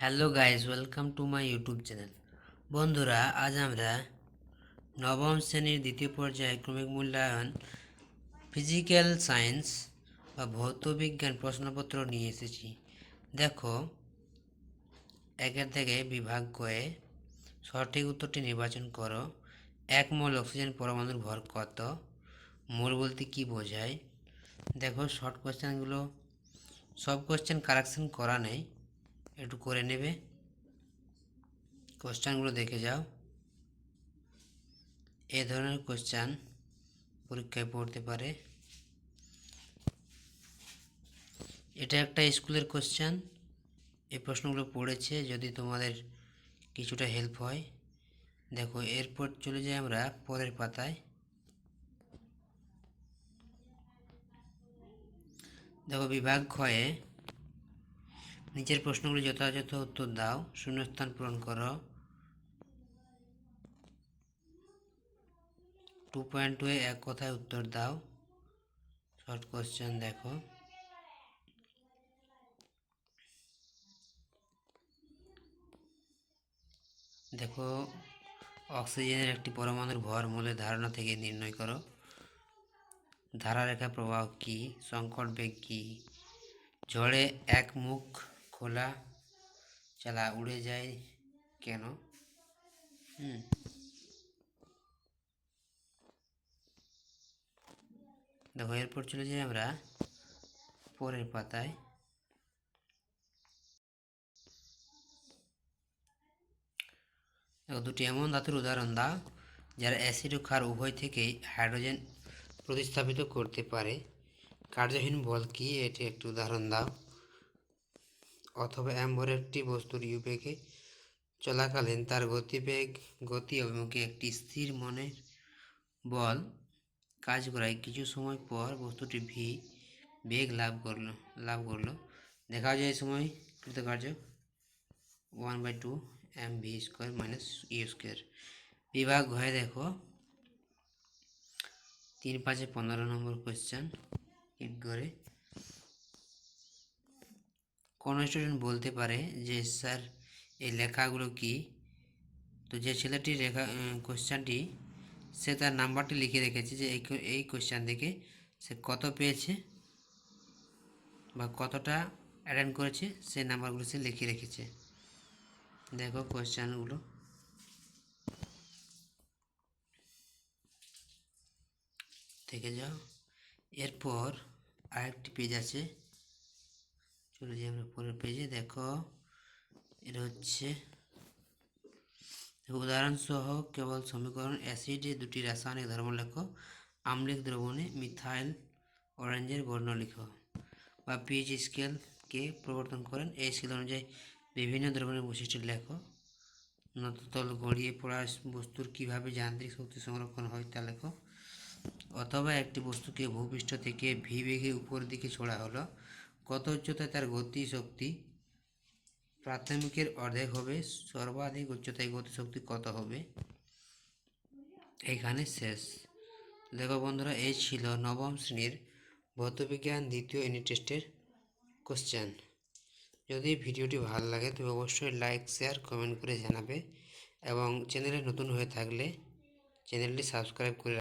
Hello guys, welcome to my YouTube channel. বন্ধুরা, আজ আমরা নবম শ্রেণীর দ্বিতীয় পর্যায়ে ক্রমিক মূল্যায়ন ফিজিক্যাল সায়েন্স বা ভৌতবিজ্ঞান প্রশ্নপত্র নিয়ে এসেছি। দেখো, একের থেকে বিভাগ করে সঠিক উত্তরটি নির্বাচন করো। 1 মোল অক্সিজেন পরমাণুর ভর কত? মোল বলতে কি বোঝায়? দেখো, শর্ট কোয়েশ্চেনগুলো, সব কোয়েশ্চেন কারেকশন করা নেই, একটু করে নেবে। কোয়েশ্চেনগুলো দেখে যাও। এ ধরনের কোয়েশ্চেন পরীক্ষায় পড়তে পারে। এটা একটা স্কুলের কোয়েশ্চেন। এই প্রশ্নগুলো পড়েছে, যদি তোমাদের কিছুটা হেল্প হয়। দেখো, এরপর চলে যাই আমরা পরের পাতায়। দেখো, বিভাগ ক্ষয়ে নিচের প্রশ্নগুলি যথাযথ উত্তর দাও, শূন্যস্থান পূরণ করো। 2.2 এ এক কথায় উত্তর দাও। শর্ট কোয়েশ্চেন দেখো। দেখো, অক্সিজেনের একটি পরমাণুর ভর মোলের ধারণা থেকে নির্ণয় করো। ধারারেখা প্রবাহ কি? সংকট বেগ কি? ঝড়ে এক মুখ খোলা চালা উড়ে যায় কেন? দেখো, এরপর চলে যাই আমরা পরের পাতায়। দেখো, দুটি এমন ধাতুর উদাহরণ দাও যারা অ্যাসিড ও ক্ষার উভয় থেকেই হাইড্রোজেন প্রতিস্থাপিত করতে পারে। কার্যহীন বল কি? এটি একটি উদাহরণ দাও। অথবা এমভর একটি বস্তুর ইউবেগে চলাকালীন তার গতি অভিমুখে একটি স্থির মনের বল কাজ করায় কিছু সময় পর বস্তুটি বেগ লাভ করলো। দেখা যায় এই সময় কৃতকার্য 1/2 mv² - u²। বিভাগ হয়ে দেখো 3-5-15 নম্বর কোয়েশ্চেন হিট করে। কোনো স্টুডেন্ট বলতে পারে যে স্যার, এই লেখাগুলো কি? তো যে ছেলেটির কোয়েশ্চেনটি, সে তার নাম্বারটি লিখে রেখেছে যে এই কোয়েশ্চেন থেকে সে কত পেয়েছে বা কতটা অ্যাটেন্ড করেছে, সেই নাম্বারগুলো সে লিখে রেখেছে। দেখো কোয়েশ্চেনগুলো থেকে যাও। এরপর আরেকটি পেজ আছে, চলে যাই আমরা পরের পেজে। দেখো, এটা হচ্ছে উদাহরণসহ কেবল সমীকরণ। অ্যাসিডে দুটি রাসায়নিক ধর্ম লেখো। আম্লিক দ্রবণে মিথাইল অরেঞ্জের বর্ণ লিখো। বা পিএইচ স্কেলকে প্রবর্তন করেন। এই স্কেল অনুযায়ী বিভিন্ন দ্রবণের বৈশিষ্ট্য লেখো। নততল গড়িয়ে পড়া বস্তুর কিভাবে যান্ত্রিক শক্তি সংরক্ষণ হয় তা লেখো। অথবা একটি বস্তুকে ভূপৃষ্ঠ থেকে ভি বেগে উপর দিকে ছোড়া হলো, কত উচ্চতায় তার গতি শক্তি প্রাথমিকের অর্ধেক হবে, সর্বাধিক উচ্চতায় গতিশক্তি কত হবে? এখানে শেষ। দেখো বন্ধুরা, এই ছিল নবম শ্রেণীর ভৌতবিজ্ঞান দ্বিতীয় ইউনিট টেস্টের কোশ্চেন। যদি ভিডিওটি ভালো লাগে তবে অবশ্যই লাইক, শেয়ার, কমেন্ট করে জানাবে এবং চ্যানেলে নতুন হয়ে থাকলে চ্যানেলটি সাবস্ক্রাইব করে